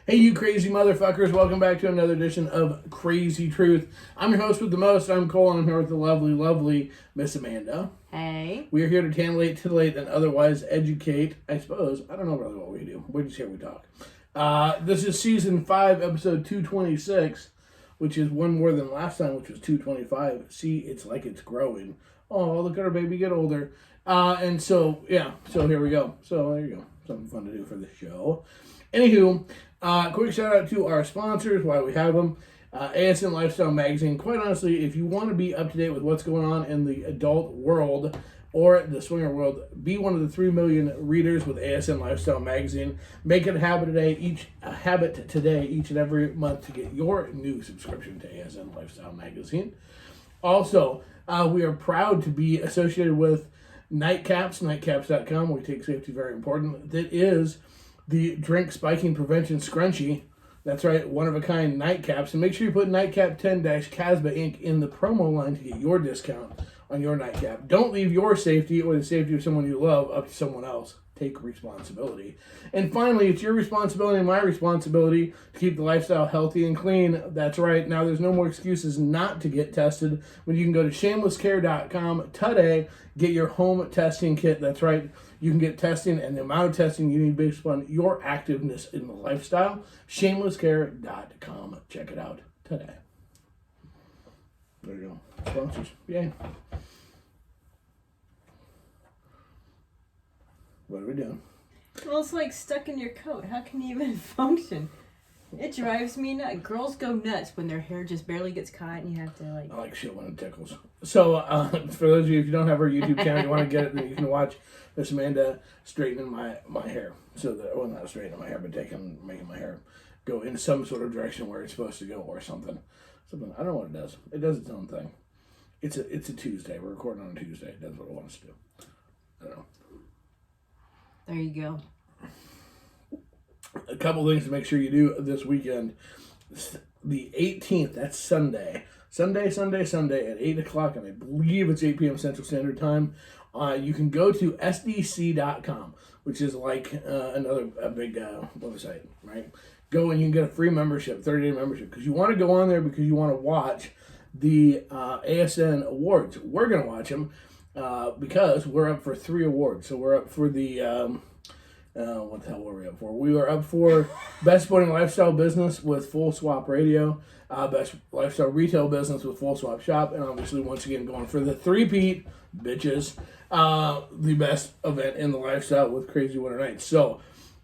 Hey, you crazy motherfuckers. Welcome back to another edition of Krazy Truth. I'm your host with the most. I'm Cole, and I'm here with the lovely, lovely Miss Amanda. Hey. We are here to titillate, and otherwise educate, I suppose. I don't know really what we do. We're just here, we talk. This is Season 5, Episode 226, which is one more than last time, which was 225. See, it's like it's growing. Oh, look at our baby get older. And so, yeah, so here we go. So there you go. Something fun to do for the show. Anywho, quick shout out to our sponsors while we have them. ASN Lifestyle Magazine. Quite honestly, if you want to be up to date with what's going on in the adult world or the swinger world, be one of the 3 million readers with ASN Lifestyle Magazine. Make it a habit today, each and every month to get your new subscription to ASN Lifestyle Magazine. Also, we are proud to be associated with Nightcaps, nightcaps.com. We take safety very important. That is the drink spiking prevention scrunchie. That's right, one-of-a-kind nightcaps. And make sure you put Nightcap 10-Casba Inc. in the promo line to get your discount on your nightcap. Don't leave your safety or the safety of someone you love up to someone else. Take responsibility. And finally, it's your responsibility and my responsibility to keep the lifestyle healthy and clean. That's right. Now, there's no more excuses not to get tested when you can go to shamelesscare.com today, get your home testing kit. That's right. You can get testing and the amount of testing you need based upon your activeness in the lifestyle. Shamelesscare.com. Check it out today. There you go. Sponsors. Yay. What are we doing? Well, it's like stuck in your coat. How can you even function? It drives me nuts. Girls go nuts when their hair just barely gets caught and you have to like... I like shit when it tickles. So, for those of you, if you don't have our YouTube channel, you want to get it, then you can watch Miss Amanda straightening my hair. So that, well, not straightening my hair, but making my hair go in some sort of direction where it's supposed to go or something. I don't know what it does. It does its own thing. It's a Tuesday. We're recording on a Tuesday. It does what it wants to do. I don't know. There you go. A couple things to make sure you do this weekend. The 18th, that's Sunday. Sunday at 8 o'clock, and I believe it's 8 p.m. Central Standard Time. You can go to sdc.com, which is like a big website, right? Go and you can get a free membership, 30-day membership, because you want to go on there because you want to watch the ASN Awards. We're going to watch them because we're up for 3 awards. So we're up for the... what the hell were we up for? We were up for Best Sporting Lifestyle Business with Full Swap Radio, Best Lifestyle Retail Business with Full Swap Shop, and obviously, once again, going for the three-peat, bitches, the best event in the lifestyle with Crazy Winter Nights. So,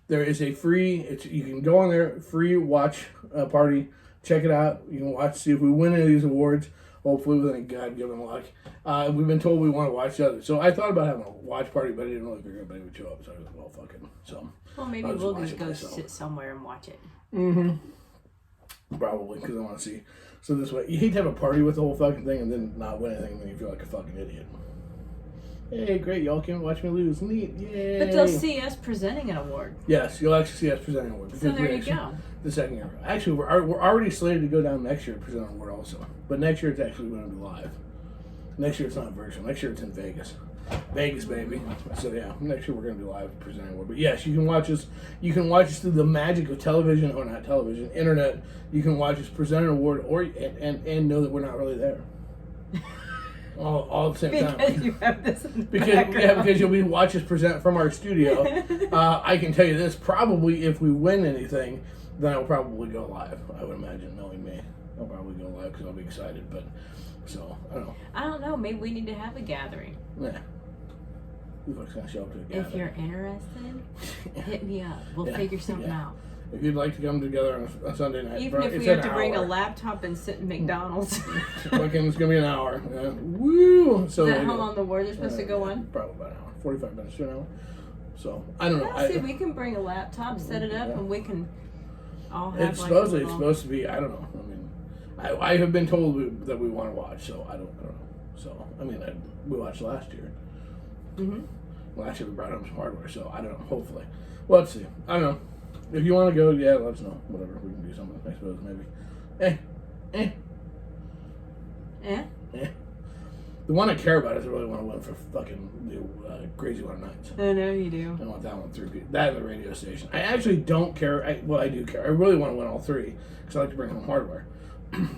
there is a free, you can go on there, free watch party, check it out. You can watch, see if we win any of these awards, hopefully with any God-given luck. We've been told we want to watch the others. So I thought about having a watch party, but I didn't know if anybody would show up. So I was like, well, fuck it. So, well, maybe we'll just go sit somewhere and watch it. Mm-hmm. Probably, because I want to see. So this way, you hate to have a party with the whole fucking thing and then not win anything, and then you feel like a fucking idiot. Hey, great, y'all came to watch me lose. Neat, yay. But they'll see us presenting an award. Yes, you'll actually see us presenting an award. So there you go. The second year. Actually, we're already slated to go down next year to present an award also. But next year it's actually going to be live. Next year it's not virtual. Next year it's in Vegas. Vegas, baby. So yeah, next year we're going to be live presenting an award. But yes, you can watch us. You can watch us through the magic of television, or not television, internet. You can watch us present an award, or and know that we're not really there. All at the same time. Because you have this in the background. Because you'll be watch us present from our studio. I can tell you this, probably if we win anything, then I'll probably go live. I would imagine, knowing me. I'll probably go live because I'll be excited. But, so, I don't know. I don't know. Maybe we need to have a gathering. Yeah. Who's going to show up to a gathering? If you're interested, hit me up. We'll figure something out. If you'd like to come together on a Sunday night, even if we have to bring a laptop and sit in McDonald's. It's going to be an hour. Yeah. Woo! So is that how long the awards are supposed to go on? Probably about an hour. 45 minutes to an hour. So, I don't know. See, we can bring a laptop, set it up, and we can all have it's supposed to be, I don't know. I mean, I have been told that we want to watch, so I don't know. So, I mean, we watched last year. Mm-hmm. Last year we brought home some hardware, so I don't know. Hopefully. Well, let's see. I don't know. If you want to go, yeah, let us know. Whatever. We can do something, I suppose, maybe. The one I care about is I really want to win for fucking the Crazy Water Nights. I know you do. I want that one through. That and the radio station. I actually don't care. I do care. I really want to win all three because I like to bring home hardware.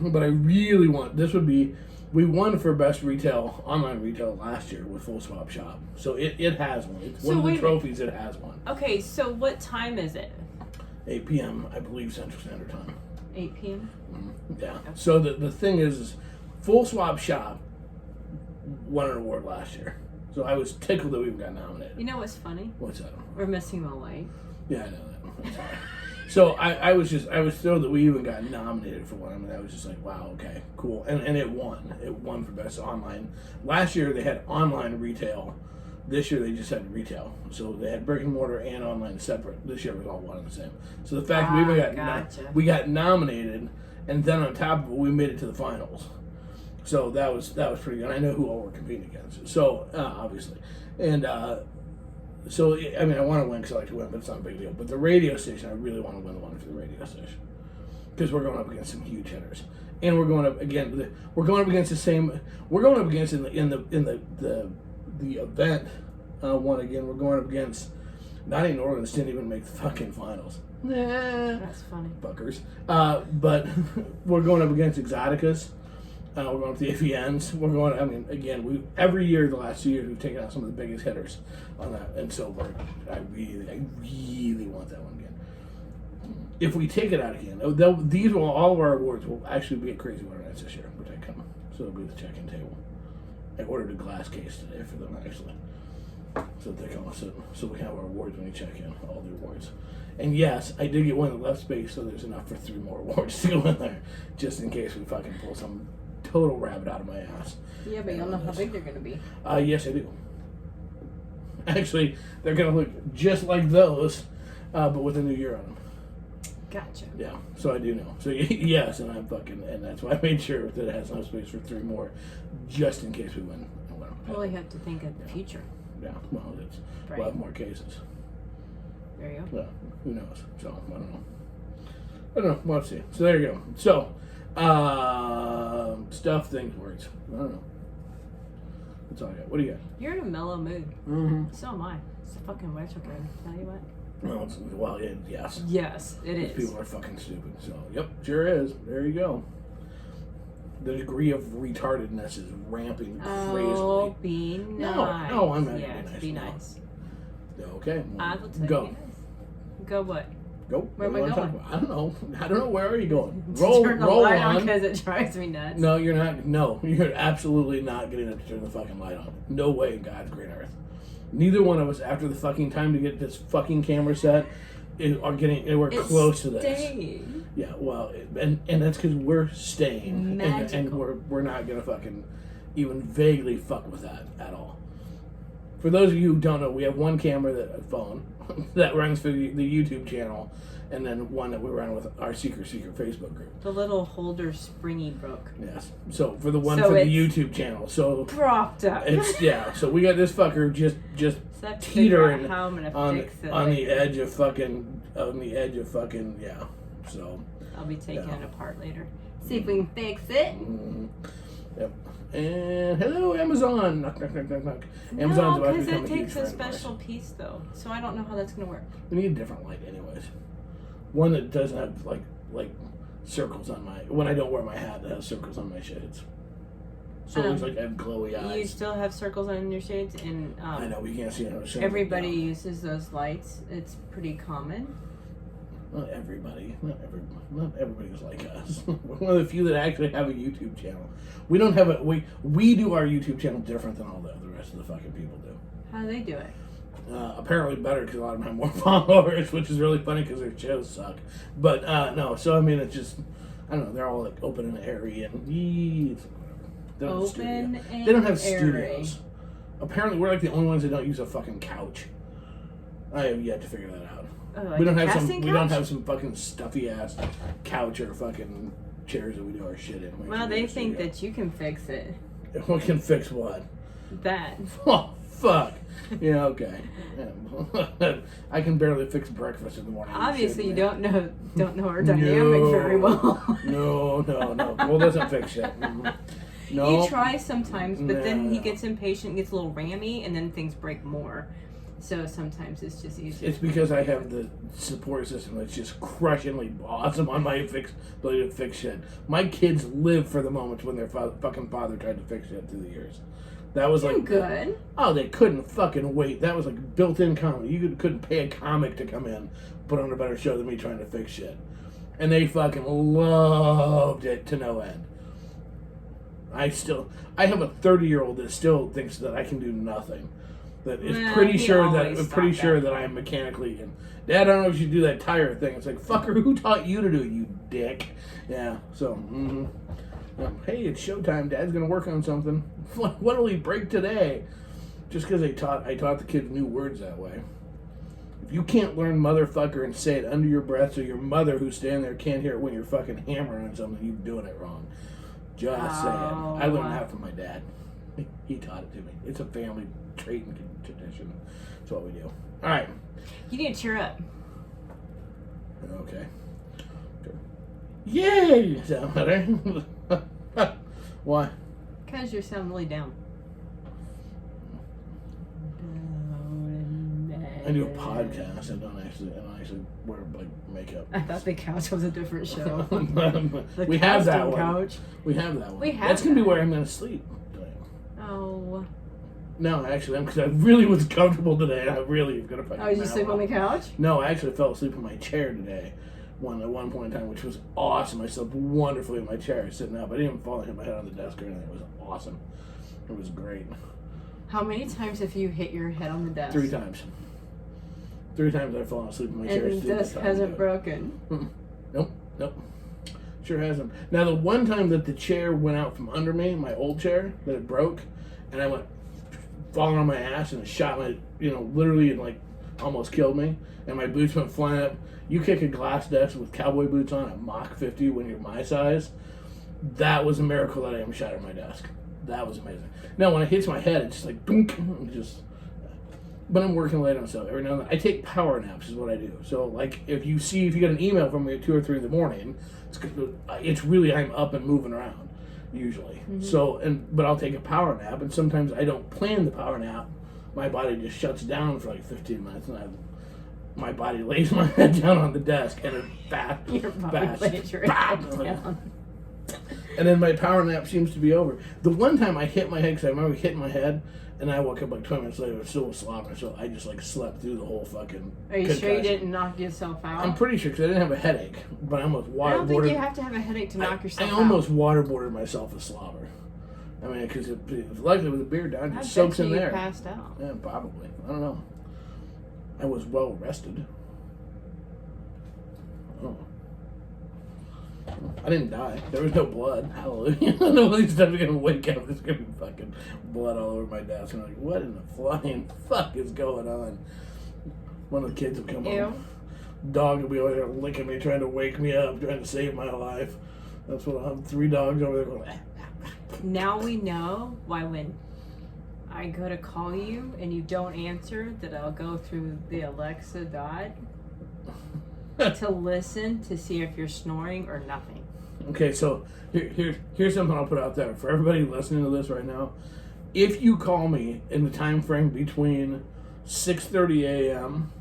But I really want. This would be. We won for best retail, online retail last year with Full Swap Shop. So it has one. It's one of the trophies. It has one. Okay, so what time is it? 8 p.m. I believe Central Standard Time. 8 p.m. Yeah. Okay. So the thing is Full Swap Shop won an award last year. So I was tickled that we got nominated. You know what's funny? What's that? We're missing the light. Yeah, I know that. That's all right. So I was thrilled that we even got nominated for one. I mean, I was just like, wow, okay, cool. And it won. It won for best online. Last year they had online retail. This year they just had retail. So they had brick and mortar and online separate. This year it was all one and the same. So the fact that we even we got nominated, and then on top of it, we made it to the finals. So that was pretty good. And I know who all we're competing against. So obviously, and so I mean, I want to win because I like to win, but it's not a big deal. But the radio station, I really want to win the one for the radio station because we're going up against some huge hitters, and we're going up again. We're going up against the same. We're going up against in the event one again. We're going up against not even Orleans didn't even make the fucking finals. Nah, that's funny. Fuckers. But we're going up against Exoticas. We're going up the AVNs. We're going. I mean, again, every year the last 2 years we've taken out some of the biggest hitters on that, and so I really want that one again. If we take it out again, all of our awards will actually be at Crazy Water Nights this year, which I come. So it'll be the check-in table. I ordered a glass case today for them actually, so they come so we have our awards when you check in, all the awards. And yes, I did get one in the left space, so there's enough for 3 more awards to go in there, just in case we fucking pull some total rabbit out of my ass. Yeah, but you don't know how big they're going to be. Yes, I do. Actually, they're going to look just like those, but with a new year on them. Gotcha. Yeah, so I do know. So yes, and and that's why I made sure that it has enough space for 3 more, just in case we win. Well, you have to think of the future. Yeah, well, we'll have more cases. There you go. Yeah, who knows? So I don't know. We'll see. So there you go. So stuff, things, words. I don't know. That's all I got. What do you got? You're in a mellow mood. Mm-hmm. So am I. It's a fucking retrograde. Tell you what. Yes. Yes, it is. People are fucking stupid. So, yep, sure is. There you go. The degree of retardedness is ramping crazily. Oh, be nice. No, I'm not be nice. Okay. Well, I will tell go. you be nice. Go what? Go. Where am I going? I don't know. Where are you going? Roll light on. Because it drives me nuts. No, you're not. No, you're absolutely not getting to turn the fucking light on. No way in God's green earth. Neither one of us, after the fucking time to get this fucking camera set, we're close to this. Yeah, well, and that's because we're staying, and we're not gonna fucking even vaguely fuck with that at all. For those of you who don't know, we have one camera, a phone, that runs for the YouTube channel, and then one that we run with our secret Facebook group. The little holder springy broke. Yes. So for the one for the YouTube channel, so propped up. So we got this fucker just teetering how I'm gonna fix it on the edge of fucking yeah. So I'll be taking it apart later. See if we can fix it. Mm-hmm. Yep. And hello, Amazon. Knock, knock, knock, knock, knock. Amazon's about to become a huge because it takes a friend special piece though, so I don't know how that's gonna work. We need a different light, anyways. One that doesn't have like circles on my. When I don't wear my hat, that has circles on my shades. So it looks like I have glowy eyes. You still have circles on your shades, and I know we can't see it. Everybody uses those lights. It's pretty common. Not everybody. Not everybody's like us. We're one of the few that actually have a YouTube channel. We don't have a we do our YouTube channel different than all the rest of the fucking people do. How do they do it? Apparently better because a lot of them have more followers, which is really funny because their shows suck. But no, so I mean it's just I don't know. They're all like open and airy and it's whatever. They don't have studios. Apparently we're like the only ones that don't use a fucking couch. I have yet to figure that out. Like we don't have some fucking stuffy ass couch or fucking chairs that we do our shit in. Well, they think that you can fix it. We can fix what? That. Oh fuck. Yeah, okay. Yeah. I can barely fix breakfast in the morning. Obviously, you don't know our dynamic very well. No. Well, doesn't fix shit. No. He tries sometimes, but then he No. gets impatient, gets a little rammy, and then things break more. So sometimes it's just easier. It's because I have the support system that's just crushingly awesome on my ability to fix shit. My kids live for the moments when their fucking father tried to fix shit through the years. That was like good. Oh, they couldn't fucking wait. That was like built-in comedy. You couldn't pay a comic to come in, put on a better show than me trying to fix shit, and they fucking loved it to no end. I have a 30-year-old that still thinks that I can do nothing. That is pretty sure that I am mechanically. And Dad, I don't know if you should do that tire thing. It's like, fucker, who taught you to do it, you dick? Yeah. So, hey, it's showtime. Dad's gonna work on something. What will he break today? Just because I taught the kids new words that way. If you can't learn motherfucker and say it under your breath, so your mother who's standing there can't hear it when you're fucking hammering on something, you're doing it wrong. Just saying. I learned that from my dad. He taught it to me. It's a family trait and tradition. That's what we do. All right. You need to cheer up. Okay. Yay! Is that better? Why? Because you sound really down. I do a podcast. I don't actually wear like makeup. I thought the couch was a different show. We have that one. Couch. We have that one. We have That's gonna be that. where I'm gonna sleep. Oh. No, actually, because I really was comfortable today. I really was gonna fucking. Oh, did you sleep on the couch? No, I actually fell asleep in my chair today. At one point in time, which was awesome. I slept wonderfully in my chair, sitting up. I didn't even fall and hit my head on the desk or anything. It was awesome. It was great. How many times have you hit your head on the desk? 3 times. 3 times I've fallen asleep in my chair. And the desk hasn't broken. Nope. Sure hasn't. Now, the one time that the chair went out from under me, my old chair, that it broke, and I went falling on my ass and it shot my, literally and like almost killed me, and my boots went flying up. You kick a glass desk with cowboy boots on at Mach 50 when you're my size. That was a miracle that I didn't shatter my desk. That was amazing. Now, when it hits my head, it's just like, boom, but I'm working late on stuff. Every now and then, I take power naps is what I do. So, like, if you get an email from me at 2 or 3 in the morning, it's really, I'm up and moving around, usually. Mm-hmm. So, but I'll take a power nap, and sometimes I don't plan the power nap. My body just shuts down for like 15 minutes, and my body lays my head down on the desk, and it lays your head down. And then my power nap seems to be over. The one time I hit my head, because I remember hitting my head, and I woke up like 20 minutes later, it was still slopping, so I just like slept through the whole fucking Are you concussion. sure you didn't knock yourself out? I'm pretty sure, because I didn't have a headache, but I almost waterboarded. I don't think you have to have a headache to knock yourself out. I almost waterboarded myself with slobber. I mean, because likely with the beer down, it soaks in there. You passed out. Yeah, probably. I don't know. I was well rested. Oh. I didn't die. There was no blood. Hallelujah. Nobody's ever going to wake up. There's going to be fucking blood all over my desk. And I'm like, what in the flying fuck is going on? One of the kids will come home. Dog will be over there licking me, trying to wake me up, trying to save my life. That's what I'll have 3 dogs over there going, Now we know why when I go to call you and you don't answer, that I'll go through the Alexa dot to listen to see if you're snoring or nothing. Okay, so here's something I'll put out there for everybody listening to this right now. If you call me in the time frame between 6:30 a.m.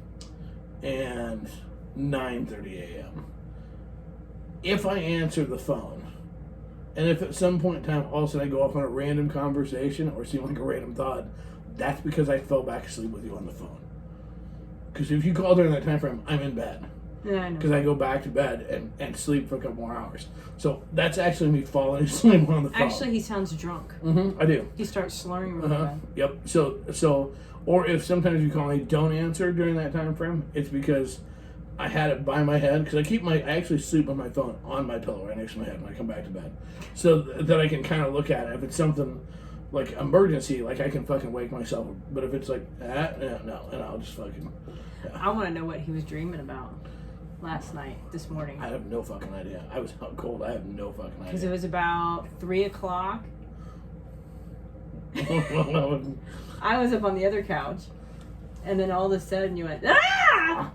and 9:30 a.m., if I answer the phone, and if at some point in time all of a sudden I go off on a random conversation or seem like a random thought, that's because I fell back asleep with you on the phone. Because if you call during that time frame, I'm in bed. Yeah, I know. Because I go back to bed and sleep for a couple more hours. So that's actually me falling asleep on the phone. Actually, he sounds drunk. I do. He starts slurring really bad. Yep. So, or if sometimes you call me, don't answer during that time frame, it's because I had it by my head. Because I actually sleep with my phone on my pillow right next to my head when I come back to bed. So that I can kind of look at it. If it's something like emergency, like I can fucking wake myself up. But if it's like that, no, and I'll just fucking... Yeah. I want to know what he was dreaming about last night, this morning. I have no fucking idea. I was out cold. I have no fucking idea. Because it was about 3 o'clock. I was up on the other couch. And then all of a sudden you went, ah!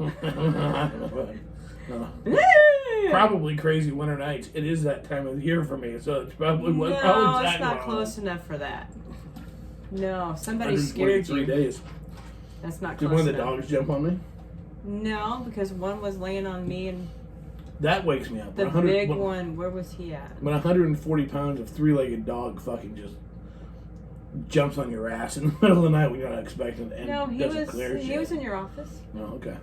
probably crazy winter nights. It is that time of the year for me, so it's probably what. No, it's not close enough for that. No, somebody scared you. 3 days. That's not Did close one of the enough. dogs jump on me? No, because one was laying on me and That wakes me up. the big one. Where was he at? When 140 pounds of three-legged dog fucking just jumps on your ass in the middle of the night when you're not expecting it and No, he doesn't was. clear He shit. was in your office. Oh, okay.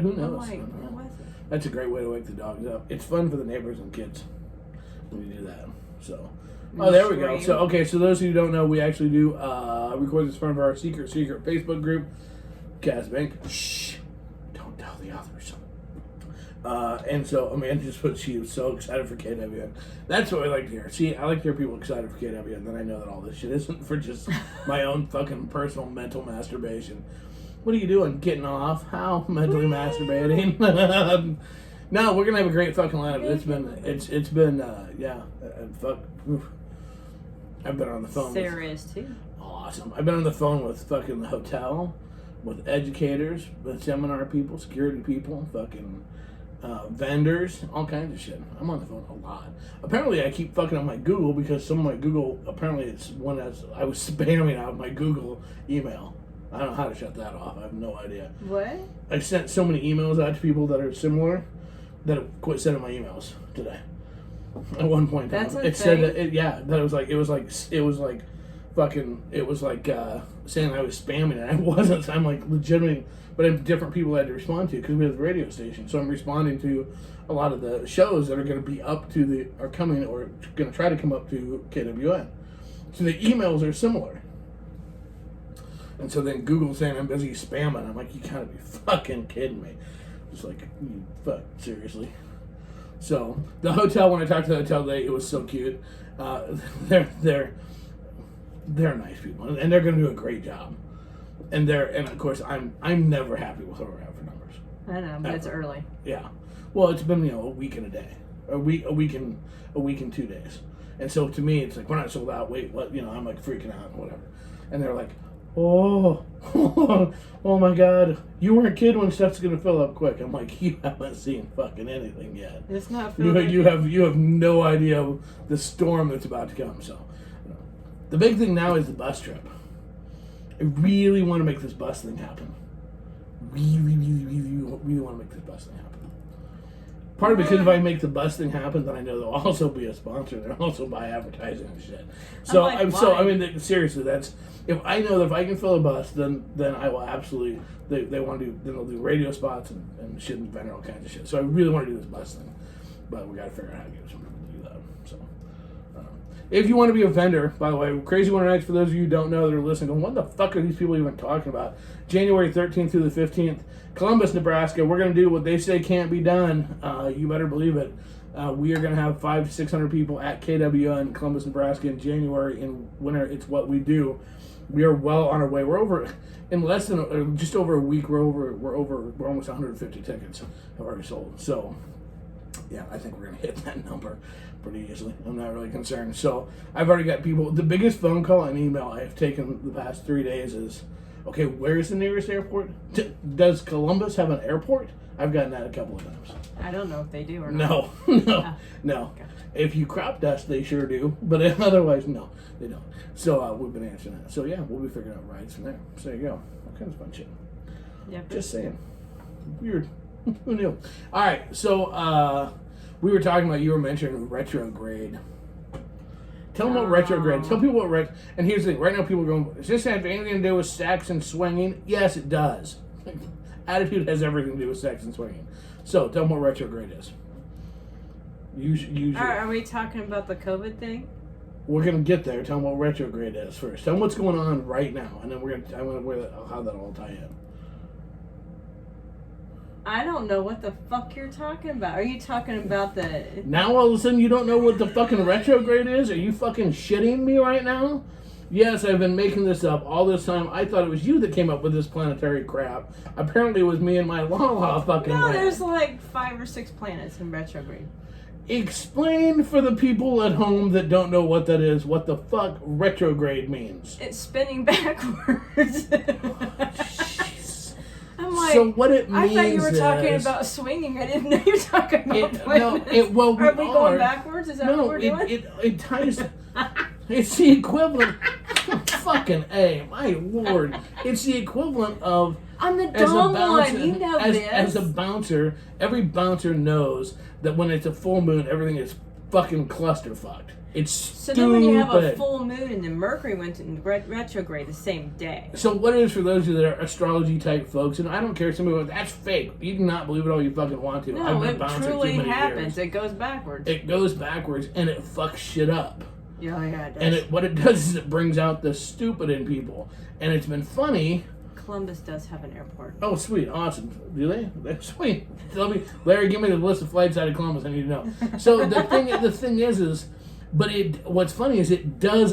Who knows? I'm like, what was it? That's a great way to wake the dogs up. It's fun for the neighbors and kids when you do that. So, there we go. So, okay, so those of you who don't know, we actually do record this in front of our secret Facebook group, Casbank. Shh, don't tell the others. And so Amanda just put she was so excited for KWN. That's what I like to hear. See, I like to hear people excited for KWN, and then I know that all this shit isn't for just my own fucking personal mental masturbation. What are you doing? Getting off? How? Mentally masturbating? No, we're gonna have a great fucking lineup. It's been fuck. Oof. I've been on the phone. Sarah is too. Awesome. I've been on the phone with fucking the hotel, with educators, with seminar people, security people, fucking vendors, all kinds of shit. I'm on the phone a lot. Apparently, I keep fucking on my Google because some of my Google, apparently it's one that's, I was spamming out my Google email. I don't know how to shut that off. I have no idea. What? I sent so many emails out to people that are similar that it quit sending my emails today. At one point, That's a it said that that it was like saying I was spamming it. I wasn't. So I'm like legitimately, but I have different people I had to respond to because we have the radio station. So I'm responding to a lot of the shows that are going to be up to are coming or going to try to come up to KWN. So the emails are similar. And so then Google's saying I'm busy spamming. I'm like, you gotta be fucking kidding me. Just like, you fuck, seriously. So the hotel, when I talked to the hotel today, it was so cute. They're nice people, and they're gonna do a great job. And of course I'm never happy with what we're at for numbers. I know, but it's early. Yeah. Well, it's been a week and a day, a week and 2 days, and so to me it's like we're not sold out. Wait, what? I'm like freaking out and whatever, and they're like, oh my God, you weren't kidding when stuff's gonna fill up quick. I'm like, you haven't seen fucking anything yet. It's not You have no idea the storm that's about to come. So, the big thing now is the bus trip. I really want to make this bus thing happen. Really want to make this bus thing happen. Part of it because if I make the bus thing happen, then I know there'll also be a sponsor. They'll also buy advertising and shit. So seriously, that's if I know that if I can fill a bus, then I will absolutely. They want to do. Then they'll do radio spots and shit and vendor all kinds of shit. So I really want to do this bus thing, but we got to figure out how to get some people to do that. So. If you want to be a vendor, by the way, Crazy Winter Nights, for those of you who don't know that are listening, going, what the fuck are these people even talking about? January 13th through the 15th, Columbus, Nebraska. We're going to do what they say can't be done. You better believe it. We are going to have 500 to 600 people at KWN in Columbus, Nebraska in January. In winter, it's what we do. We are well on our way. We're over, in less than, just over a week, we're almost 150 tickets have already sold. So, yeah, I think we're going to hit that number pretty easily. I'm not really concerned. So I've already got people. The biggest phone call and email I have taken the past 3 days is, okay, where's the nearest airport? Does Columbus have an airport? I've gotten that a couple of times. I don't know if they do or not. No. Okay. If you crop dust, they sure do. But otherwise, no, they don't. So we've been answering that. So yeah, we'll be figuring out rides from there. So there you go. All kinds of fun shit. Yeah. Just saying. Weird. Who knew? All right. So we were talking about, you were mentioning retrograde. Tell them what retrograde. Tell people what and here's the thing. Right now people are going, does this have anything to do with sex and swinging? Yes, it does. Attitude has everything to do with sex and swinging. So tell them what retrograde is. Are we talking about the COVID thing? We're gonna get there. Tell them what retrograde is first. Tell them what's going on right now, and then how that all tie in. I don't know what the fuck you're talking about. Are you talking about the... Now all of a sudden you don't know what the fucking retrograde is? Are you fucking shitting me right now? Yes, I've been making this up all this time. I thought it was you that came up with this planetary crap. Apparently it was me and my la fucking No, brain. there's like 5 or 6 planets in retrograde. Explain for the people at home that don't know what that is, what the fuck retrograde means. It's spinning backwards. Jeez. I'm like, like, so what it means I thought you were talking is, about swinging. I didn't know you were talking about planets. well, are we going backwards? Is that what we're doing? It ties. It's the equivalent. Fucking A, my lord! It's the equivalent of. I'm the dumb one. You know this. this. As a bouncer, every bouncer knows that when it's a full moon, everything is fucking clusterfucked. It's so stupid. then when you have a full moon and then Mercury went in retrograde the same day. So what it is for those of you that are astrology type folks, and I don't care if somebody goes, that's fake. You can not believe it all you fucking want to. No, it truly happens. Years. It goes backwards. It goes backwards and it fucks shit up. Yeah, it does. And what it does is it brings out the stupid in people. And it's been funny. Columbus does have an airport. Oh, sweet. Awesome. Do they? They're sweet. Larry, give me the list of flights out of Columbus. I need to know. So the thing is, but what's funny is it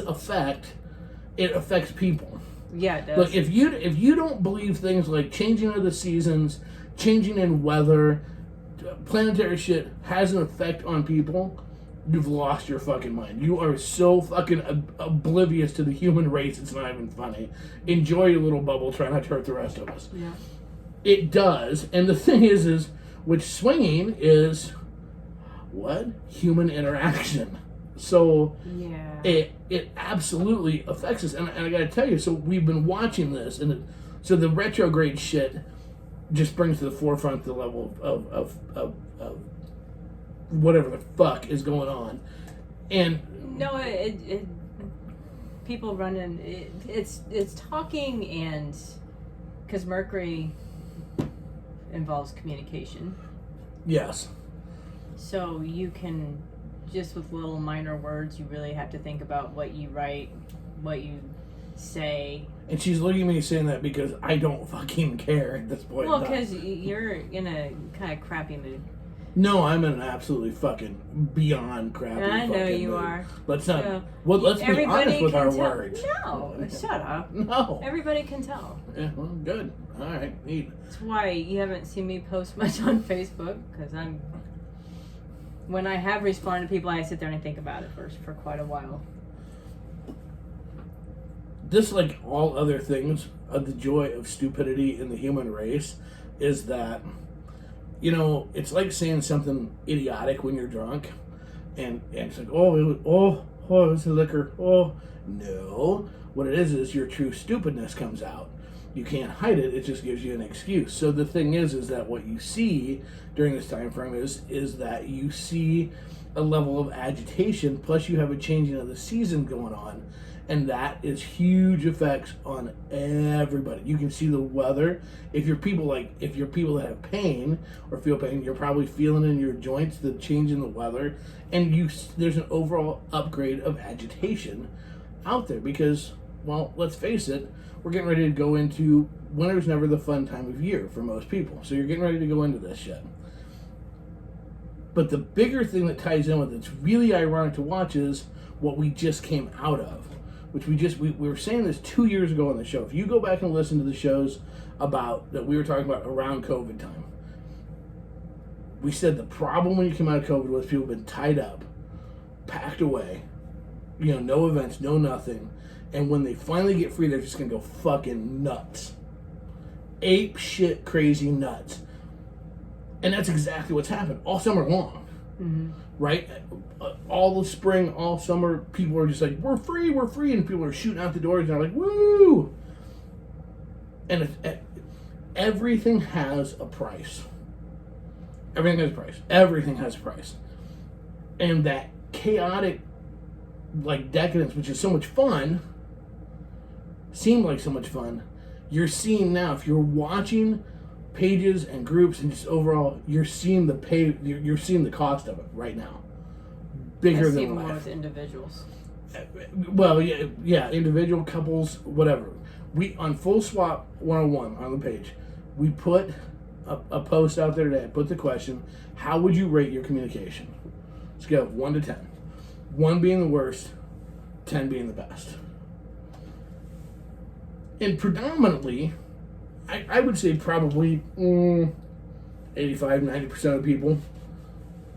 affects people. Yeah, it does. Look, if you don't believe things like changing of the seasons, changing in weather, planetary shit has an effect on people, you've lost your fucking mind. You are so fucking oblivious to the human race, it's not even funny. Enjoy your little bubble, try not to hurt the rest of us. Yeah. It does, and the thing is which swinging is, what? Human interaction. So, yeah. It absolutely affects us, and I gotta tell you, so we've been watching this, and so the retrograde shit just brings to the forefront the level of whatever the fuck is going on, and no, it people run in. It's talking, and because Mercury involves communication. Yes. So you can just with little minor words, you really have to think about what you write, what you say. And she's looking at me saying that because I don't fucking care at this point. Well, because you're in a kind of crappy mood. No, I'm in an absolutely fucking beyond crappy. I know you mood. are. Let's not. So, well, let's be honest with our tell. words. No, shut up. No. Everybody can tell. Yeah, well, good. All right, neat. That's why you haven't seen me post much on Facebook, because when I have responded to people, I sit there and I think about it first for quite a while. This, like all other things, the joy of stupidity in the human race is that, it's like saying something idiotic when you're drunk, and it's like, it was the liquor. Oh, no. What it is your true stupidness comes out. You can't hide it. It just gives you an excuse. So the thing is that what you see during this time frame is that you see a level of agitation, plus you have a changing of the season going on, and that is huge effects on everybody. You can see the weather. If you're people that have pain or feel pain, you're probably feeling in your joints the change in the weather, and there's an overall upgrade of agitation out there because, well, let's face it, we're getting ready to go into winter's never the fun time of year for most people. So you're getting ready to go into this shit. But the bigger thing that ties in with it's really ironic to watch is what we just came out of, which we were saying this 2 years ago on the show. If you go back and listen to the shows that we were talking about around COVID time, we said the problem when you came out of COVID was people have been tied up, packed away, no events, no nothing. And when they finally get free, they're just going to go fucking nuts. Ape shit crazy nuts. And that's exactly what's happened all summer long. Mm-hmm. Right? All the spring, all summer, people are just like, we're free. And people are shooting out the doors and they're like, woo! And everything has a price. Everything has a price. And that chaotic, decadence, which is so much fun, seemed like so much fun, you're seeing now, if you're watching pages and groups and just overall, you're seeing you're seeing the cost of it right now. Bigger than even life. more with individuals. Well, yeah, individual, couples, whatever. We, on Full Swap 101 on the page, we put a post out there today. I put the question, how would you rate your communication? Scale of 1 to 10. 1 being the worst, 10 being the best. And predominantly, I would say probably 85, 90% of people,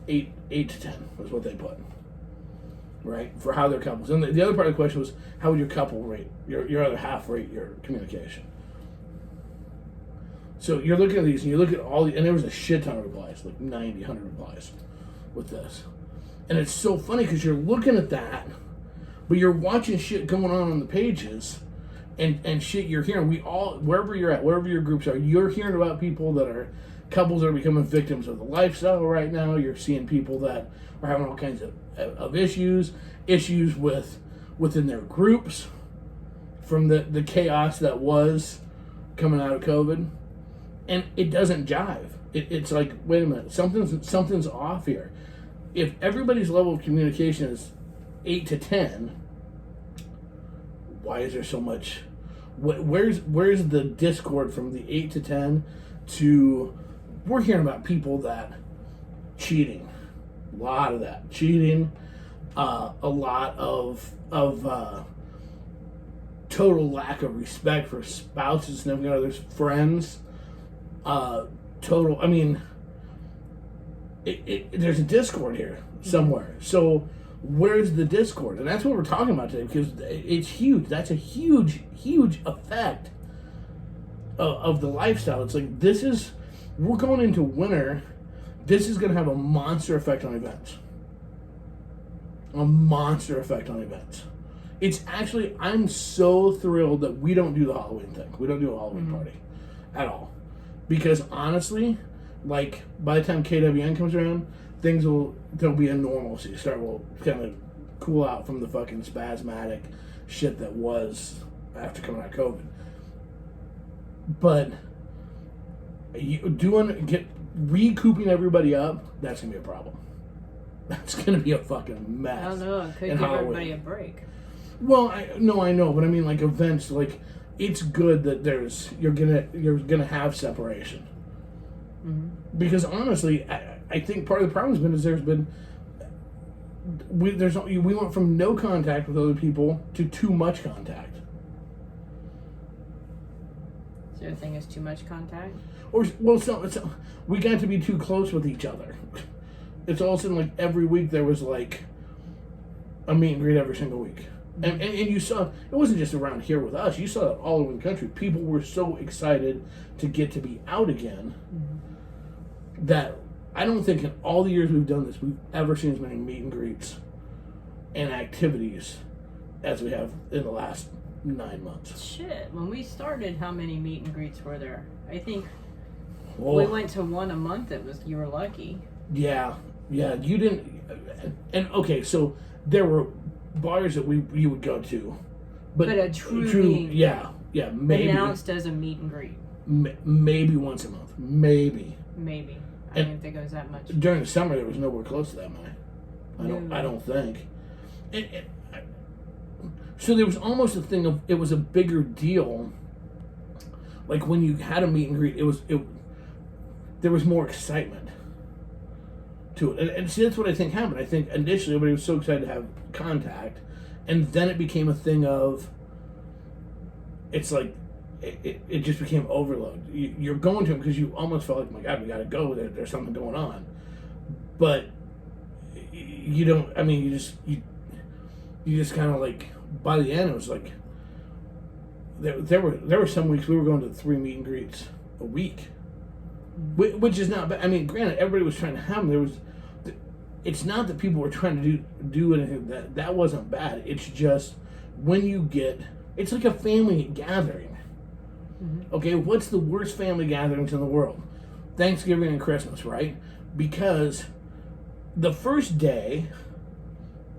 8 to 10 was what they put. Right? For how their couples. And the other part of the question was, how would your couple rate, your other half rate your communication? So you're looking at these, and you look at all the, and there was a shit ton of replies, like 90, 100 replies with this. And it's so funny because you're looking at that, but you're watching shit going on the pages, and shit you're hearing. We all, wherever you're at, wherever your groups are, you're hearing about people that are, couples that are becoming victims of the lifestyle right now. You're seeing people that are having all kinds of issues within their groups from the chaos that was coming out of COVID. And it doesn't jive. It's like, wait a minute, something's off here. If everybody's level of communication is 8 to 10, why is there so much? Where's the discord from the 8 to 10 to we're hearing about people that cheating, a lot of that cheating, a lot of total lack of respect for spouses, significant others, friends. Total. I mean, there's a discord here somewhere. So where's the discord? And that's what we're talking about today because it's huge. That's a huge effect of the lifestyle. It's like we're going into winter. This is going to have a monster effect on events. A monster effect on events. It's actually, I'm so thrilled that we don't do the Halloween thing. We don't do a Halloween party at all. Because honestly, like by the time KWN comes around, there'll be a normalcy. Will kind of cool out from the fucking spasmodic shit that was after coming out of COVID. But recouping everybody up, that's gonna be a problem. That's gonna be a fucking mess. I don't know. It could give everybody a break. Well, I know, but I mean, like events, like it's good that you're gonna have separation. Mm-hmm. Because honestly, I think part of the problem has been we went from no contact with other people to too much contact. So your thing is too much contact? So we got to be too close with each other. It's all of a sudden like every week there was like a meet and greet every single week. And you saw, it wasn't just around here with us, you saw it all over the country. People were so excited to get to be out again that I don't think in all the years we've done this, we've ever seen as many meet and greets and activities as we have in the last 9 months. Shit, when we started, how many meet and greets were there? I think we went to one a month. You were lucky. Yeah, you didn't, and okay, so there were bars that you would go to, but a true yeah, maybe announced as a meet and greet, maybe once a month, maybe. I don't think it was that much. During the summer, there was nowhere close to that many. I don't think. So there was almost a thing of it was a bigger deal. Like when you had a meet and greet, there was more excitement to it. And see, that's what I think happened. I think initially everybody was so excited to have contact, and then it became a thing of, it's like, it just became overload. You're going to them because you almost felt like, my God, we got to go. There's something going on. But you don't, I mean, you just kind of like, by the end, it was like, there were some weeks we were going to 3 meet and greets a week. Which is not bad. I mean, granted, everybody was trying to have them. It's not that people were trying to do anything. That wasn't bad. It's just when it's like a family gathering. Mm-hmm. Okay, what's the worst family gatherings in the world? Thanksgiving and Christmas, right? Because the first day,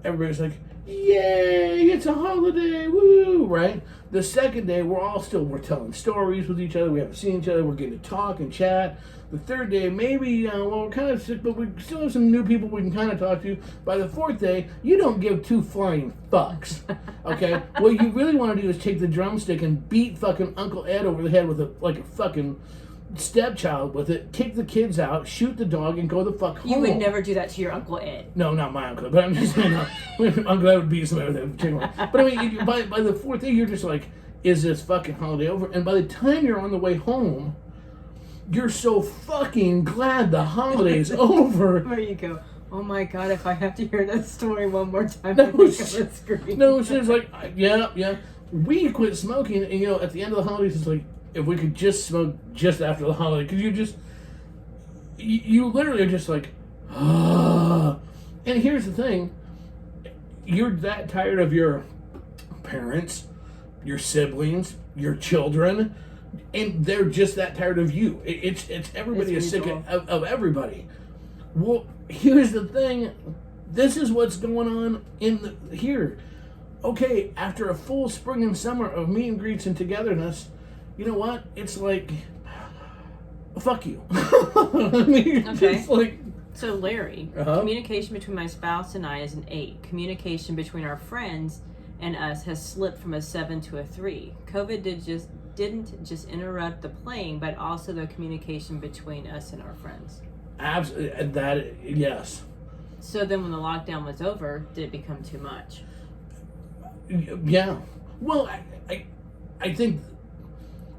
everybody's like, yay, it's a holiday, woo, right? The second day, we're telling stories with each other. We haven't seen each other. We're getting to talk and chat. The third day, maybe, we're kind of sick, but we still have some new people we can kind of talk to. By the fourth day, you don't give 2 flying fucks, okay? What you really want to do is take the drumstick and beat fucking Uncle Ed over the head with a fucking stepchild with it, kick the kids out, shoot the dog, and go the fuck home. You would never do that to your Uncle Ed. No, not my uncle, but I'm just saying, Uncle Ed would beat somebody with a chicken. But I mean, by the fourth day, you're just like, is this fucking holiday over? And by the time you're on the way home, you're so fucking glad the holiday's over. Where you go, oh my God, if I have to hear that story one more time, no, it's like, yeah. We quit smoking, and at the end of the holidays, it's like, if we could just smoke just after the holiday, because you literally are just like, ah. And here's the thing, you're that tired of your parents, your siblings, your children, and they're just that tired of you. It's everybody is sick of everybody. Well, here's the thing, this is what's going on here. Okay, after a full spring and summer of meet and greets and togetherness, you know what? It's like, fuck you. I mean, Okay. it's like. So Larry, communication between my spouse and I is an 8. Communication between our friends and us has slipped from a 7 to a 3. COVID didn't just interrupt the playing, but also the communication between us and our friends. Absolutely, yes. So then when the lockdown was over, did it become too much? Yeah. Well, I think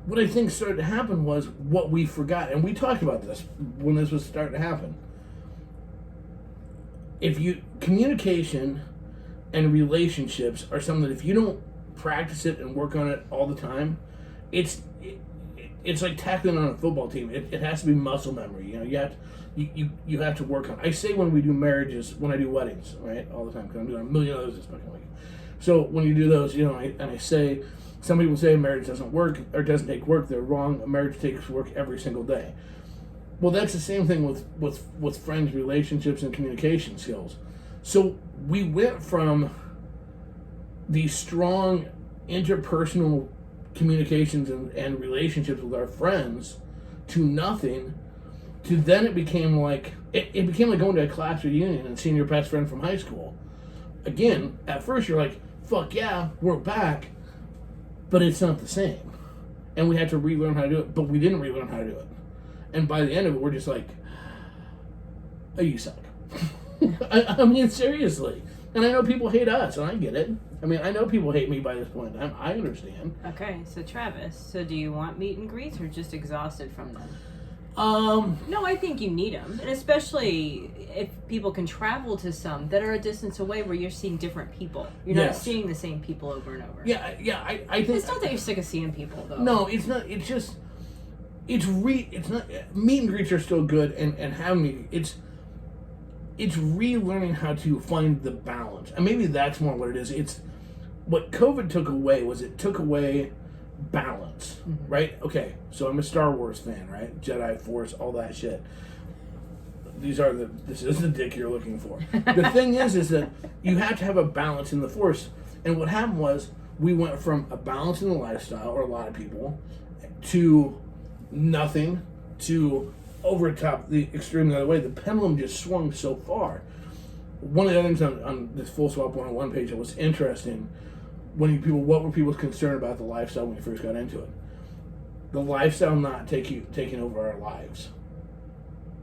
what I think started to happen was what we forgot, and we talked about this when this was starting to happen. Communication and relationships are something that if you don't practice it and work on it all the time, it's like tackling on a football team. It has to be muscle memory. You have to work on it. I say when we do marriages, when I do weddings, right, all the time, because I'm doing a million others this fucking week. So when you do those, I say, some people say marriage doesn't work or doesn't take work. They're wrong. A marriage takes work every single day. Well, that's the same thing with friends, relationships, and communication skills. So we went from these strong interpersonal communications and relationships with our friends to nothing, to then it became like going to a class reunion and seeing your best friend from high school. Again, at first you're like, fuck yeah, we're back, but it's not the same. And we had to relearn how to do it, but we didn't relearn how to do it. And by the end of it, we're just like, oh, you suck. I mean, seriously. And I know people hate us, and I get it. I mean, I know people hate me by this point in time. I understand. Okay, so Travis, do you want meet and greets or just exhausted from them? No, I think you need them. And especially if people can travel to some that are a distance away where you're seeing different people. You're not seeing the same people over and over. Yeah, I think... It's not that you're sick of seeing people, though. No, it's not. It's just... It's not... Meet and greets are still good, and having me... It's relearning how to find the balance. And maybe that's more what it is. It's... What COVID took away was it took away balance, right? Okay, so I'm a Star Wars fan, right? Jedi, Force, all that shit. This is the dick you're looking for. The thing is that you have to have a balance in the Force. And what happened was we went from a balance in the lifestyle, or a lot of people, to nothing, to over top, the extreme the other way. The pendulum just swung so far. One of the things on this Full Swap 101 page that was interesting, what were people's concern about the lifestyle when you first got into it? The lifestyle not taking over our lives.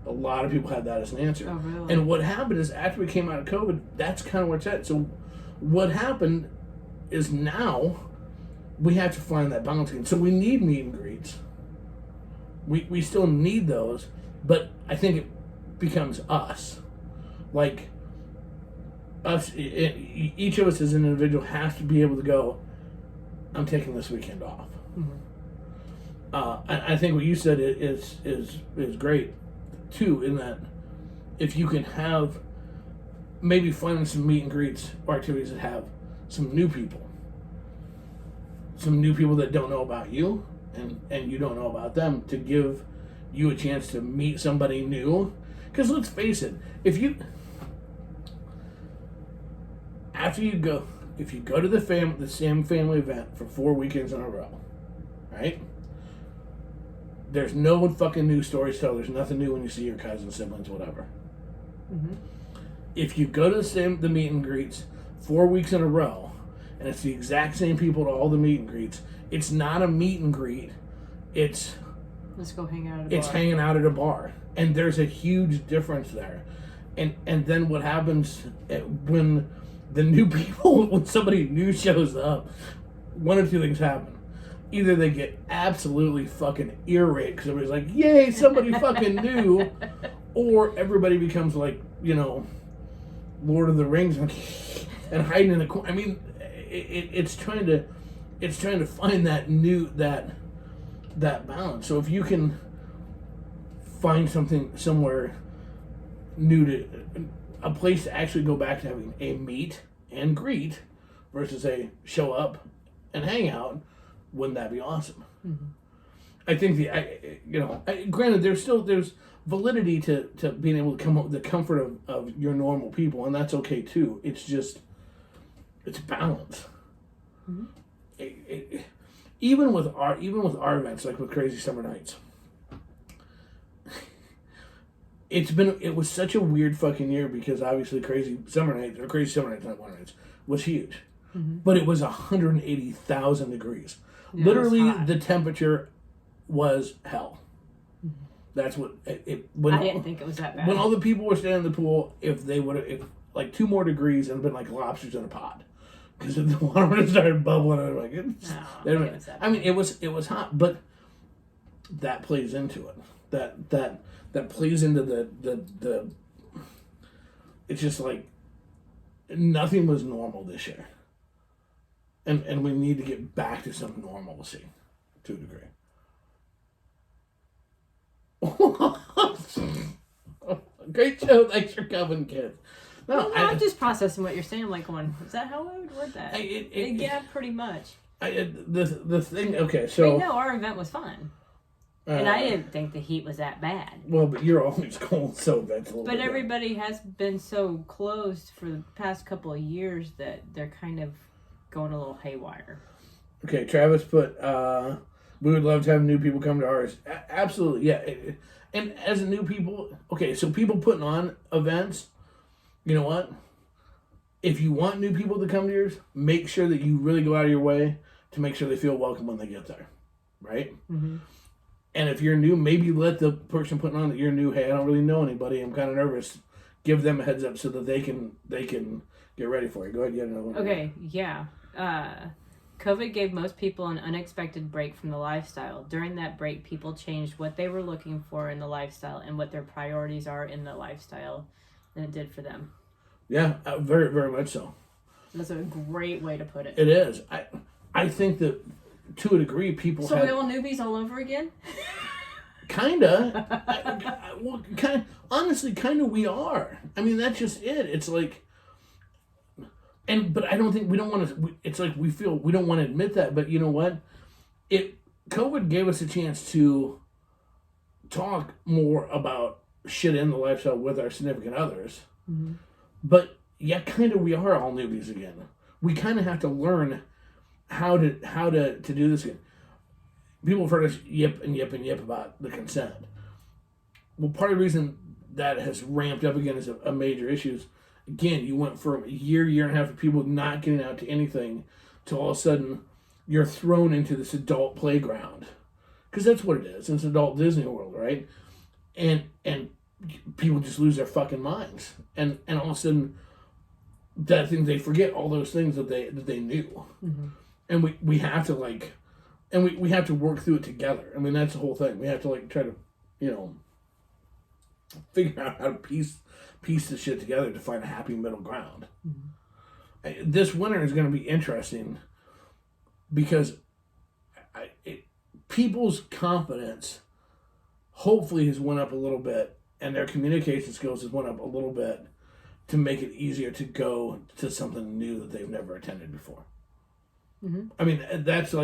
A lot of people had that as an answer. Oh, really? And what happened is after we came out of COVID, that's kind of where it's at. So what happened is now we have to find that balance again. So we need meet and greets. We still need those, but I think it becomes us. Like, us, each of us as an individual has to be able to go, I'm taking this weekend off. I think what you said is great too, in that if you can have maybe finding some meet and greets or activities that have some new people that don't know about you and you don't know about them, to give you a chance to meet somebody new. Because let's face it, if you go to the same family event for 4 weekends in a row, right? There's no fucking new stories to tell. There's nothing new when you see your cousins, siblings, whatever. If you go to the meet and greets 4 weeks in a row, and it's the exact same people to all the meet and greets, it's not a meet and greet. Let's go hang out at a bar. It's hanging out at a bar. And there's a huge difference there. And then what happens when the new people, when somebody new shows up, one of two things happen. Either they get absolutely fucking irate because everybody's like, yay, somebody fucking new, or everybody becomes like, Lord of the Rings and hiding in the corner. I mean, it's trying to find that that balance. So if you can find something somewhere new to a place to actually go back to having a meet and greet versus a show up and hang out, wouldn't that be awesome? Mm-hmm. I think granted, there's validity to being able to come up with the comfort of your normal people, and that's okay too. It's just it's balance. Mm-hmm. Even with our events, like with Crazy Summer Nights, it was such a weird fucking year because obviously Crazy Summer Nights not Winter Nights was huge, mm-hmm. but it was 180,000 degrees. Yeah, literally, the temperature was hell. Mm-hmm. That's what I didn't think it was that bad. When all the people were standing in the pool, if like 2 more degrees, it would have been like lobsters in a pot. Because the water would have started bubbling, and I'm like, it was hot, but that plays into it. That plays into the. It's just like nothing was normal this year, and we need to get back to some normalcy, to a degree. Great show, thanks for coming, kids. No, I'm just processing what you're saying. I'm like going, is that how I would word that? Yeah, pretty much. The thing, okay, so... no, our event was fun. And I didn't think the heat was that bad. Well, but you're always cold, so that's a little bit everybody has been so closed for the past couple of years that they're kind of going a little haywire. Okay, Travis put, we would love to have new people come to ours. Absolutely, yeah. And as new people, okay, so people putting on events... You know what? If you want new people to come to yours, make sure that you really go out of your way to make sure they feel welcome when they get there, right? Mm-hmm. And if you're new, maybe let the person putting on that you're new. Hey, I don't really know anybody. I'm kind of nervous. Give them a heads up so that they can get ready for it. Go ahead, get another one. Okay, yeah. COVID gave most people an unexpected break from the lifestyle. During that break, people changed what they were looking for in the lifestyle and what their priorities are in the lifestyle than it did for them. Yeah, very, very much so. That's a great way to put it. It is. I think that, to a degree, people So we all newbies all over again? Kinda. Honestly, we are. I mean, that's just it. It's like... But I don't think... We don't want to... It's like we feel... We don't want to admit that, but you know what? COVID gave us a chance to talk more about shit in the lifestyle with our significant others. Mm-hmm. But yeah, kind of we are all newbies again. We kind of have to learn how to do this again. People have heard us yip about the consent. Well, part of the reason that has ramped up again is a major issue is, again, you went from a year and a half of people not getting out to anything to all of a sudden you're thrown into this adult playground. Because that's what it is. It's adult Disney World, right? And people just lose their fucking minds, and all of a sudden, that thing they forget all those things that they knew, mm-hmm. and we have to we have to work through it together. I mean, that's the whole thing. We have to try to figure out how to piece the shit together to find a happy middle ground. Mm-hmm. This winter is going to be interesting because people's confidence hopefully has went up a little bit. And their communication skills has went up a little bit to make it easier to go to something new that they've never attended before. Mm-hmm. I mean, that's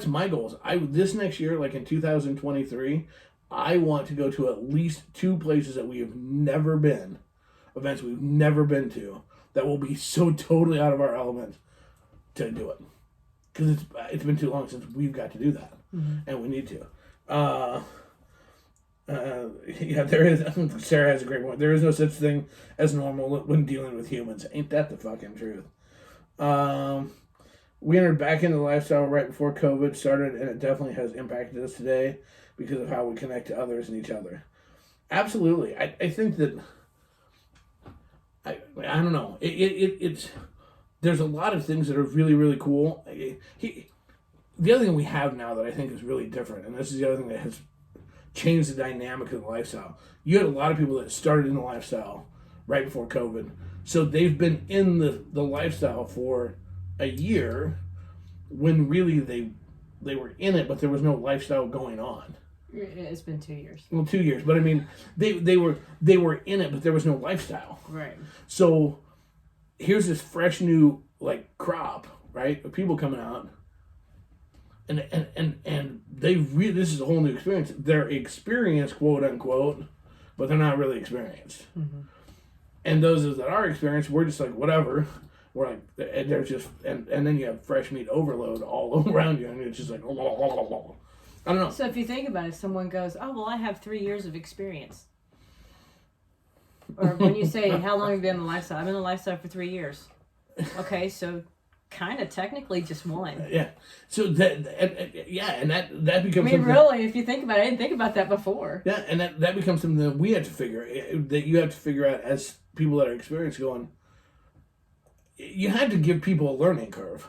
my goals. This next year, like in 2023, I want to go to at least 2 places that we have never been, events we've never been to, that will be so totally out of our element to do it. Because it's been too long since we've got to do that, mm-hmm. and we need to. Yeah, there is. Sarah has a great point. There is no such thing as normal when dealing with humans. Ain't that the fucking truth? We entered back into the lifestyle right before COVID started, and it definitely has impacted us today because of how we connect to others and each other. Absolutely, I think that I don't know. It's there's a lot of things that are really, really cool. The other thing we have now that I think is really different, and this is the other thing that has changed the dynamic of the lifestyle. You had a lot of people that started in the lifestyle right before COVID. So they've been in the lifestyle for a year when really in it, but there was no lifestyle going on. It's been 2 years. Well, 2 years, but I mean, they were in it, but there was no lifestyle. Right. So here's this fresh new like crop, right, of people coming out, and this is a whole new experience. They're experienced, quote unquote, but they're not really experienced. Mm-hmm. And those that are experienced, we're just like whatever. We're like, and they're just, and then you have fresh meat overload all around you, and it's just like, I don't know. So if you think about it, someone goes, "Oh well, I have 3 years of experience." Or when you say, "How long have you been in the lifestyle?" "I'm in the lifestyle for 3 years." Okay, so kind of technically just one. Yeah. So that becomes. I mean, really, if you think about it, I didn't think about that before. Yeah, and that becomes something that we have to that you have to figure out as people that are experienced going. You had to give people a learning curve.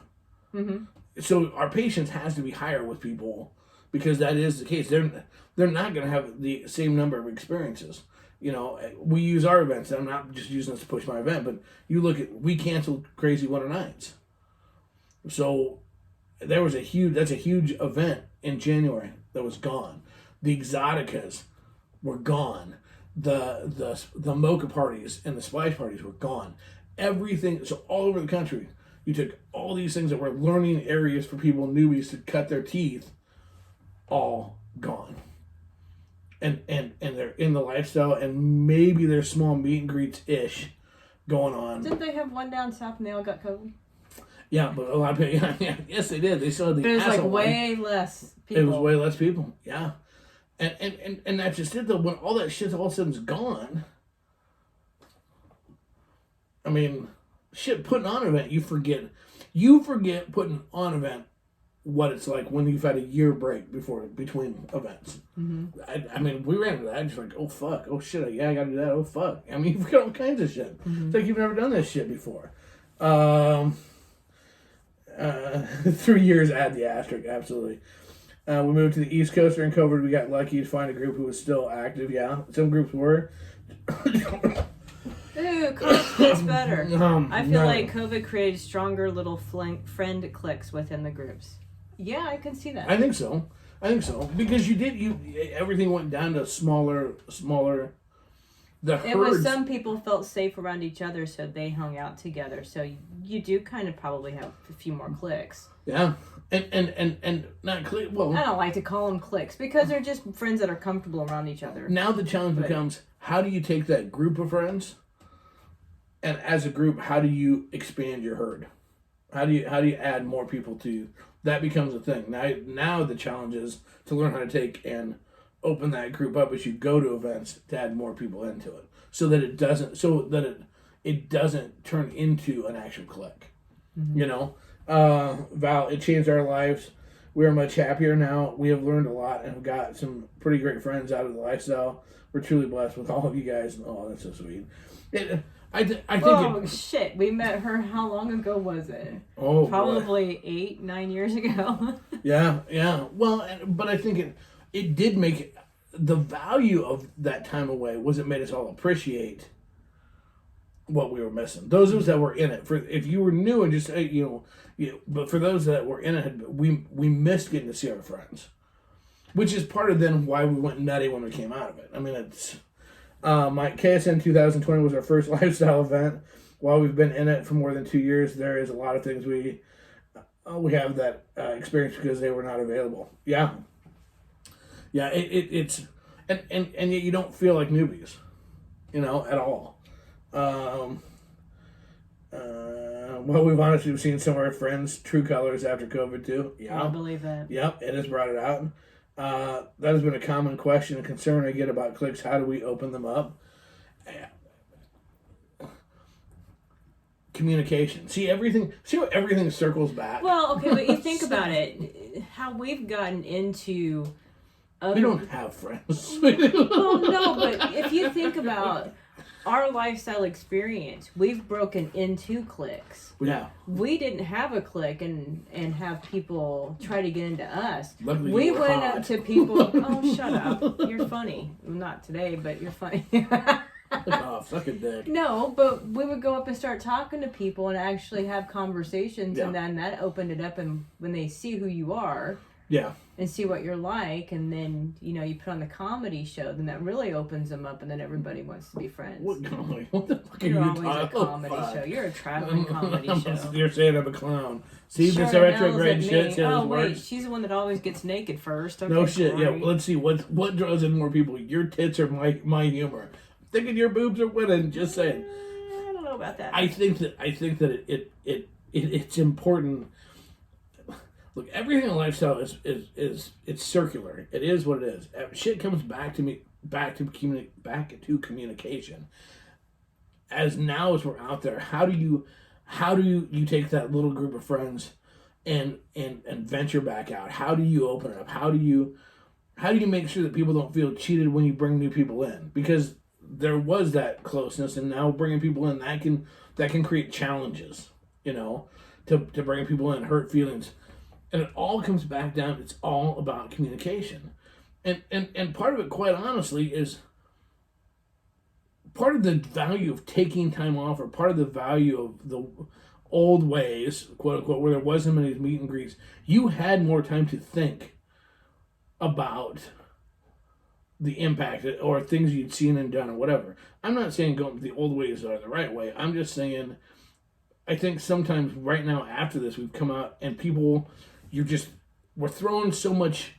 Mm-hmm. So our patience has to be higher with people because that is the case. They're not going to have the same number of experiences. You know, we use our events. I'm not just using this to push my event, but you look at, we canceled Krazy 109s. So that's a huge event in January that was gone. The Exoticas were gone. The mocha parties and the splash parties were gone. Everything, so all over the country, you took all these things that were learning areas for people, newbies, to cut their teeth, all gone. And they're in the lifestyle, and maybe there's small meet and greets-ish going on. Didn't they have one down south and they all got COVID? Yeah, but a lot of people, yes, they did. They saw the. But it was like way less people. It was way less people, yeah. And that's just it, though. When all that shit all of a sudden's gone, I mean, shit, putting on an event, you forget putting on an event what it's like when you've had a year break between events. Mm-hmm. I mean, we ran into that, just like, oh, fuck, oh, shit, yeah, I gotta do that, oh, fuck. I mean, you forget all kinds of shit. Mm-hmm. It's like you've never done this shit before. 3 years at the astrick, absolutely. We moved to the East Coast during COVID. We got lucky to find a group who was still active, yeah. Some groups were. Ooh, COVID gets better. I feel like COVID created stronger little friend cliques within the groups. Yeah, I can see that. I think so. Because everything went down to smaller. The herds. It was some people felt safe around each other, so they hung out together. So you do kind of probably have a few more cliques. Yeah, and not clique. Well, I don't like to call them cliques because they're just friends that are comfortable around each other. Now the challenge becomes: how do you take that group of friends, and as a group, how do you expand your herd? How do you add more people to you? That becomes a thing. Now the challenge is to learn how to take and open that group up as you go to events to add more people into it, so that it doesn't turn into an actual clique. Mm-hmm. You know, Val, it changed our lives. We are much happier now. We have learned a lot and have got some pretty great friends out of the lifestyle. We're truly blessed with all of you guys. Oh, that's so sweet. I think. Shit! We met her. How long ago was it? Oh, probably 8-9 years ago. Yeah. Well, but I think it did make it, the value of that time away was it made us all appreciate what we were missing. Those of us that were in it, if you were new and just but for those that were in it, we missed getting to see our friends, which is part of then why we went nutty when we came out of it. I mean, it's. My KSN 2020 was our first lifestyle event. While we've been in it for more than 2 years, there is a lot of things we have that experience because they were not available. Yeah, it's and yet you don't feel like newbies, at all. Well, we've honestly seen some of our friends' true colors after COVID too. Yeah, I believe that. Yep, it has brought it out. That has been a common question and concern I get about cliques. How do we open them up? Communication. See how everything circles back. Well, okay, but you think about it, how we've gotten into. We don't have friends. Well, no, but if you think about our lifestyle experience, we've broken into cliques. Yeah. We didn't have a clique and have people try to get into us. Luckily we went hot. up to people. Oh, shut up! You're funny. Not today, but you're funny. Oh, suck a dick. No, but we would go up and start talking to people and actually have conversations, and then that opened it up. And when they see who you are, Yeah. and see what you're like, and then you put on the comedy show, then that really opens them up, and then everybody wants to be friends. What the fuck are You're you always a comedy show. You're a traveling comedy show. You're saying I'm a clown. See, Sure this the hell's retrograde at shit. me. See how Oh this wait, works? she's the one that always gets naked first. Okay, No shit. great. Yeah. Well, let's see what draws in more people. Your tits or my humor. Thinking your boobs are winning. Just saying. I don't know about that. I think that it's important. Look, everything in lifestyle is it's circular. It is what it is. Shit comes back to communication. As we're out there, how do you take that little group of friends and venture back out? How do you open it up? How do you make sure that people don't feel cheated when you bring new people in? Because there was that closeness, and now bringing people in that can create challenges, to bring people in, hurt feelings. And it all comes back down, it's all about communication. And part of it, quite honestly, is part of the value of taking time off, or part of the value of the old ways, quote unquote, where there wasn't many meet and greets. You had more time to think about the impact or things you'd seen and done or whatever. I'm not saying going the old ways are the right way. I'm just saying, I think sometimes right now after this, we've come out and people, we're throwing so much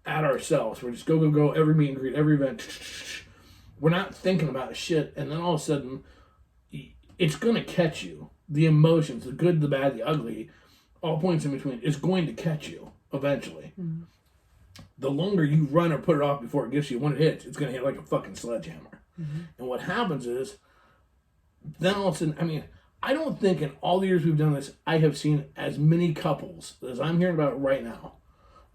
at ourselves. We're just go, every meet and greet, every event. We're not thinking about shit, and then all of a sudden, it's going to catch you. The emotions, the good, the bad, the ugly, all points in between, is going to catch you eventually. Mm-hmm. The longer you run or put it off before it gets you, when it hits, it's going to hit like a fucking sledgehammer. Mm-hmm. And what happens is, then all of a sudden, I don't think in all the years we've done this, I have seen as many couples as I'm hearing about right now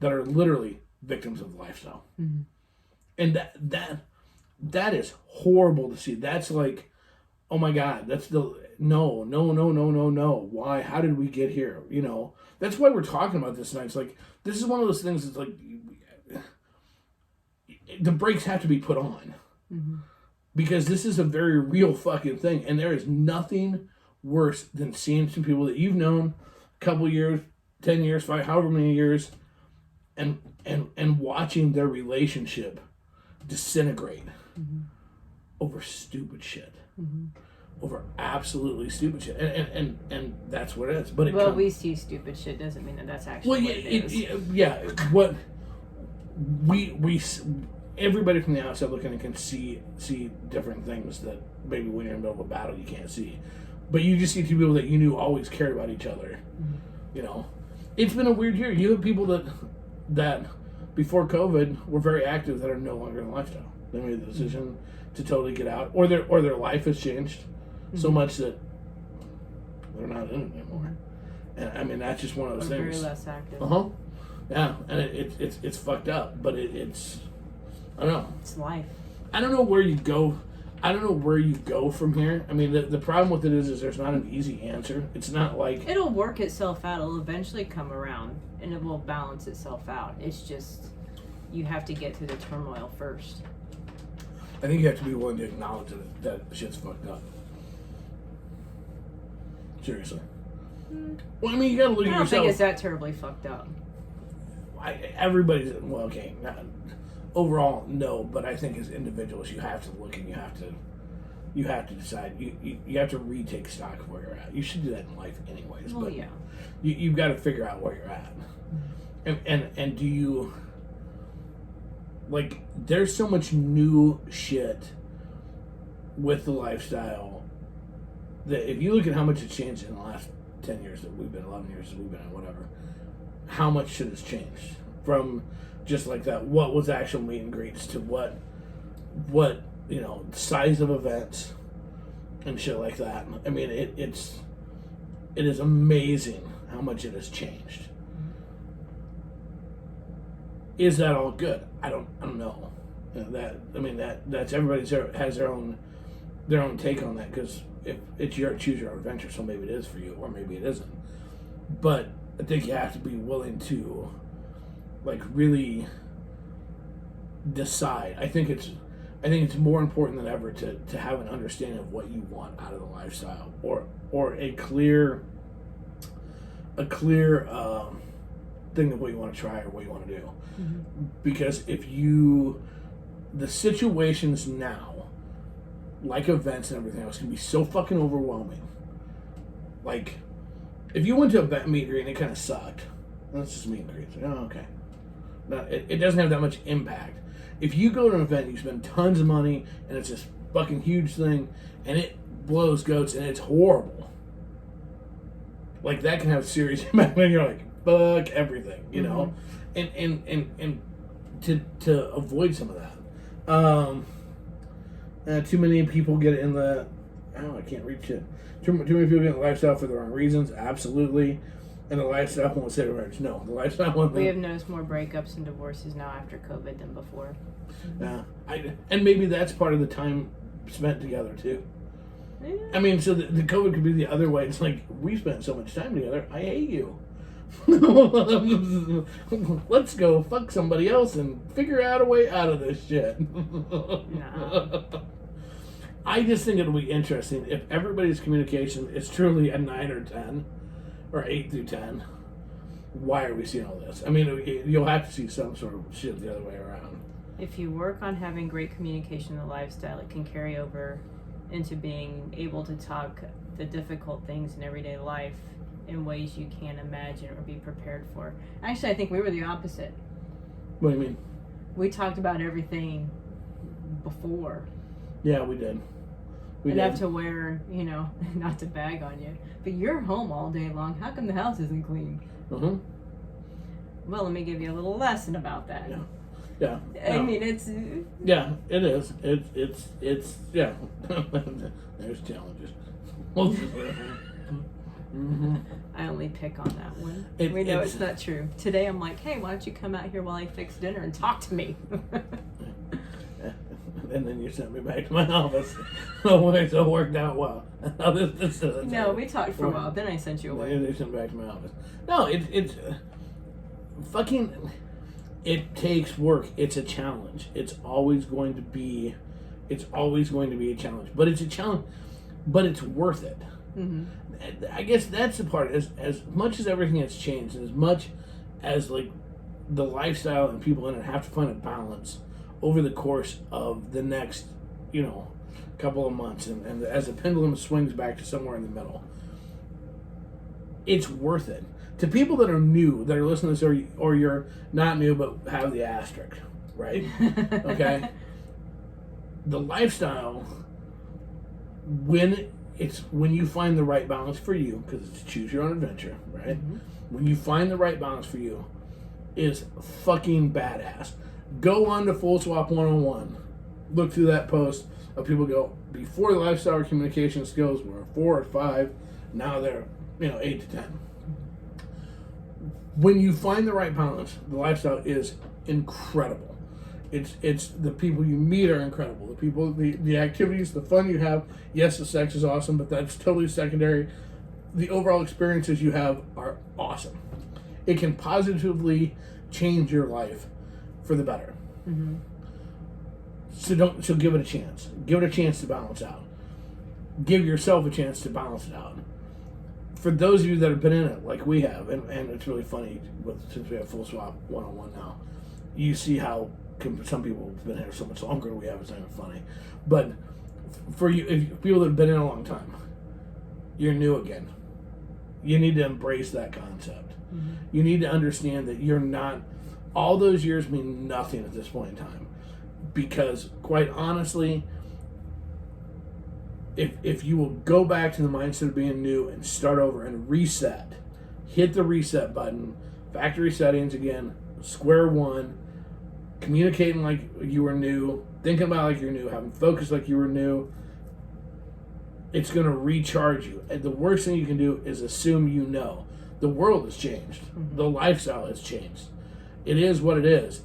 that are literally victims of the lifestyle. Mm-hmm. And that is horrible to see. That's like, oh my God, that's no. Why? How did we get here? That's why we're talking about this tonight. It's like, this is one of those things that's like, the brakes have to be put on. Mm-hmm. Because this is a very real fucking thing. And there is nothing worse than seeing some people that you've known a couple years, 10 years, 5, however many years, and watching their relationship disintegrate mm-hmm. over stupid shit. Mm-hmm. Over absolutely stupid shit. And that's what it is. But we see stupid shit doesn't mean that's actually what it is. What we everybody from the outside looking in can see different things that maybe when you're in the middle of a battle you can't see. But you just see two people that you knew always cared about each other. Mm-hmm. It's been a weird year. You have people that before COVID were very active that are no longer in the lifestyle. They made the decision to totally get out, or their life has changed mm-hmm. so much that they're not in it anymore. And that's just one of those things. Very less active. Yeah, and it's fucked up, but it's I don't know. It's life. I don't know where you go. I don't know where you go from here. The problem with it is there's not an easy answer. It's not like... It'll work itself out. It'll eventually come around, and it will balance itself out. It's just, you have to get through the turmoil first. I think you have to be willing to acknowledge that shit's fucked up. Seriously. Well, you gotta look at yourself. I don't think it's that terribly fucked up. Everybody's... Well, okay, overall, no, but I think as individuals, you have to look and you have to decide. You have to retake stock of where you're at. You should do that in life anyways. Well, but yeah. You've got to figure out where you're at. And do you... Like, there's so much new shit with the lifestyle that if you look at how much it's changed in the last 10 years that we've been, 11 years that we've been in, whatever, how much shit has changed. From just like that, what was actual meet and greets to what size of events and shit like that. It is amazing how much it has changed. Is that all good? I don't know. That's everybody has their own take on that, because if it's your choose your own adventure, so maybe it is for you or maybe it isn't. But I think you have to be willing to really decide. I think it's more important than ever to have an understanding of what you want out of the lifestyle, or a clear think of what you want to try or what you want to do. Mm-hmm. Because the situations now, like events and everything else, can be so fucking overwhelming. Like, if you went to a meet and greet and it kind of sucked, that's just meet and greet. Like, oh, okay. No, it doesn't have that much impact. If you go to an event and you spend tons of money and it's this fucking huge thing and it blows goats and it's horrible, like that can have serious impact when you're like, fuck everything, you know? And to avoid some of that. Too many people get in the, I can't reach it. Too many people get in the lifestyle for the wrong reasons, absolutely. And the lifestyle won't save marriage. No, the lifestyle won't. We have noticed more breakups and divorces now after COVID than before. Yeah, and maybe that's part of the time spent together too. Yeah. I mean, so the COVID could be the other way. It's like, we spent so much time together. I hate you. Let's go fuck somebody else and figure out a way out of this shit. No. I just think it'll be interesting if everybody's communication is truly a 9 or 10 or 8 through 10. Why are we seeing all this? I mean, you'll have to see some sort of shit the other way around. If you work on having great communication in the lifestyle, it can carry over into being able to talk the difficult things in everyday life in ways you can't imagine or be prepared for. Actually, I think we were the opposite. What do you mean? We talked about everything before. Yeah, we did. Enough to where, not to bag on you, but you're home all day long. How come the house isn't clean? Mm-hmm. Well, let me give you a little lesson about that. Yeah. I mean, it's... Yeah, it is. It's yeah. There's challenges. Mm-hmm. I only pick on that one. We know it's not true. Today I'm like, hey, why don't you come out here while I fix dinner and talk to me? And then you sent me back to my office. So it worked out well. No, we talked for a while. Then I sent you away. They sent me back to my office. No, it's fucking. It takes work. It's a challenge. It's always going to be a challenge. But it's a challenge. But it's worth it. Mm-hmm. I guess that's the part. As much as everything has changed, and as much as like the lifestyle and people in it have to find a balance over the course of the next, couple of months, and as the pendulum swings back to somewhere in the middle, it's worth it. To people that are new, that are listening to this, or you're not new but have the astrick, right? Okay. The lifestyle, when you find the right balance for you, because it's choose your own adventure, right? Mm-hmm. When you find the right balance for you, is fucking badass. Go on to Full Swap 101. Look through that post of people go, before the lifestyle communication skills were 4 or 5, now they're 8 to 10. When you find the right balance, the lifestyle is incredible. It's the people you meet are incredible. The people, the activities, the fun you have. Yes, the sex is awesome, but that's totally secondary. The overall experiences you have are awesome. It can positively change your life for the better. Mm-hmm. So give it a chance. Give it a chance to balance out. Give yourself a chance to balance it out. For those of you that have been in it, like we have, and it's really funny, since we have Full Swap 101 now, you see how some people have been here so much longer than we have. It's not even funny. But for you, if people that have been in a long time, you're new again. You need to embrace that concept. Mm-hmm. You need to understand that you're not. All those years mean nothing at this point in time, because quite honestly, if you will go back to the mindset of being new and start over and reset, hit the reset button, factory settings again, square one, communicating like you were new, thinking about like you're new, having focus like you were new, it's going to recharge you. And the worst thing you can do is assume you know. The world has changed. Mm-hmm. The lifestyle has changed. It is what it is,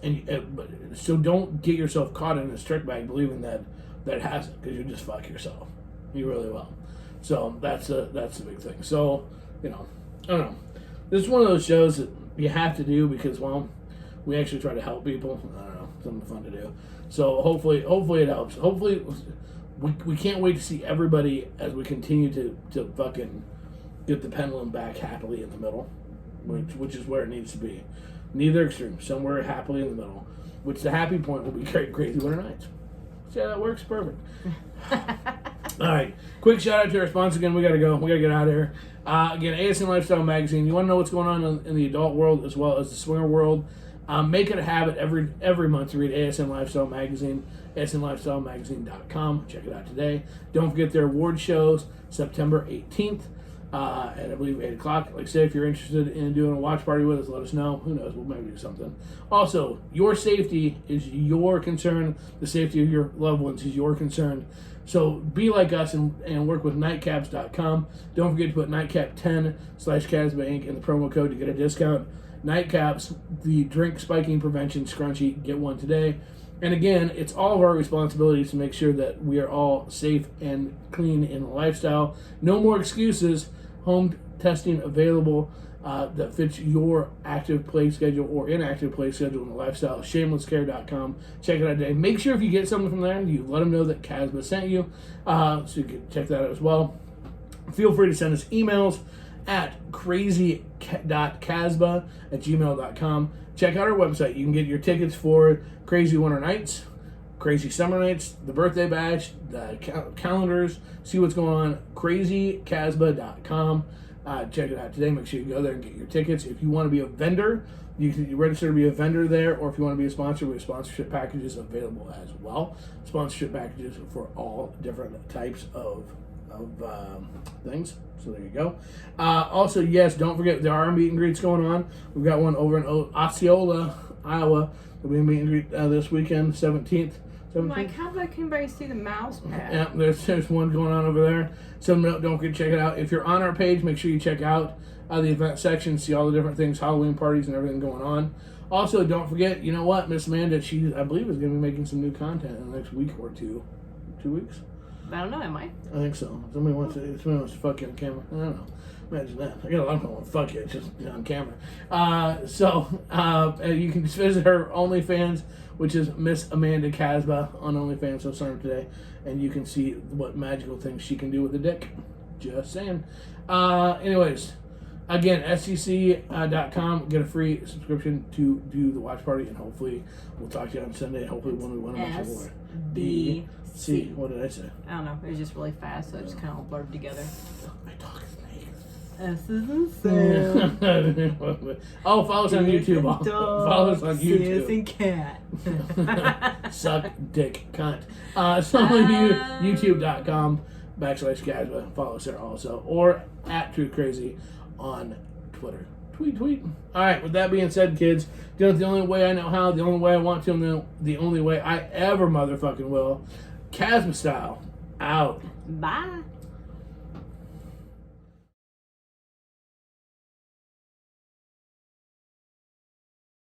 so don't get yourself caught in this trick bag believing that it hasn't, because you just fuck yourself. You really will. So that's the big thing. So I don't know. This is one of those shows that you have to do because we actually try to help people. I don't know, something fun to do. So hopefully it helps. Hopefully we can't wait to see everybody as we continue to fucking get the pendulum back happily in the middle. which is where it needs to be. Neither extreme, somewhere happily in the middle. Which the happy point will be Crazy Winter Nights. See how that works? Perfect. All right. Quick shout out to our sponsor again. We got to go. We got to get out of here. Again, ASN Lifestyle Magazine. You want to know what's going on in the adult world as well as the swinger world? Make it a habit every month to read ASN Lifestyle Magazine, asnlifestylemagazine.com. Check it out today. Don't forget their award shows, September 18th. And I believe 8 o'clock. Like I said, if you're interested in doing a watch party with us, let us know. Who knows? We'll maybe do something. Also, your safety is your concern. The safety of your loved ones is your concern. So be like us and work with nightcaps.com. Don't forget to put nightcap10/Casba Inc. in the promo code to get a discount. Nightcaps, the drink spiking prevention scrunchie. Get one today. And again, it's all of our responsibilities to make sure that we are all safe and clean in the lifestyle. No more excuses. Home testing available that fits your active play schedule or inactive play schedule in the lifestyle. Shamelesscare.com. Check it out today. Make sure if you get something from there, you let them know that Casba sent you, so you can check that out as well. Feel free to send us emails at crazy.casba@gmail.com. Check out our website. You can get your tickets for Crazy Winter Nights, Crazy Summer Nights, the birthday bash, the calendars. See what's going on. crazycasba.com. Check it out today. Make sure you go there and get your tickets. If you want to be a vendor, you can register to be a vendor there, or if you want to be a sponsor, we have sponsorship packages available as well. Sponsorship packages for all different types of things. So there you go. Also, yes, don't forget there are meet and greets going on. We've got one over in Osceola, Iowa. There'll be a meet and greet this weekend, 17th. Like, how about can anybody see the mouse pad? Yeah, there's one going on over there. So don't forget to check it out. If you're on our page, make sure you check out the event section, see all the different things, Halloween parties and everything going on. Also, don't forget, you know what, Miss Amanda, I believe is going to be making some new content in the next week or two. 2 weeks? I don't know, am I? I think so. Somebody wants to fuck you on camera. I don't know. Imagine that. I got a lot of people want to fuck you just on camera. You can just visit her OnlyFans, which is Miss Amanda Casba on OnlyFans. So sign up today, and you can see what magical things she can do with a dick. Just saying. Anyways, again, scc.com. Get a free subscription to do the watch party, and hopefully we'll talk to you on Sunday. Hopefully when we win a bunch of awards. D-C. What did I say? I don't know. It was just really fast, so it just kind of all blurred together. I talk snake. S isn't Sam. Oh, follow us on YouTube. Follow us on YouTube. And cat. Suck dick cunt. YouTube.com/Casba. Follow us there also. Or at Truth Crazy on Twitter. Tweet. Alright, with that being said, kids, do it the only way I know how, the only way I want to, and the only way I ever motherfucking will. Casba style. Out. Bye.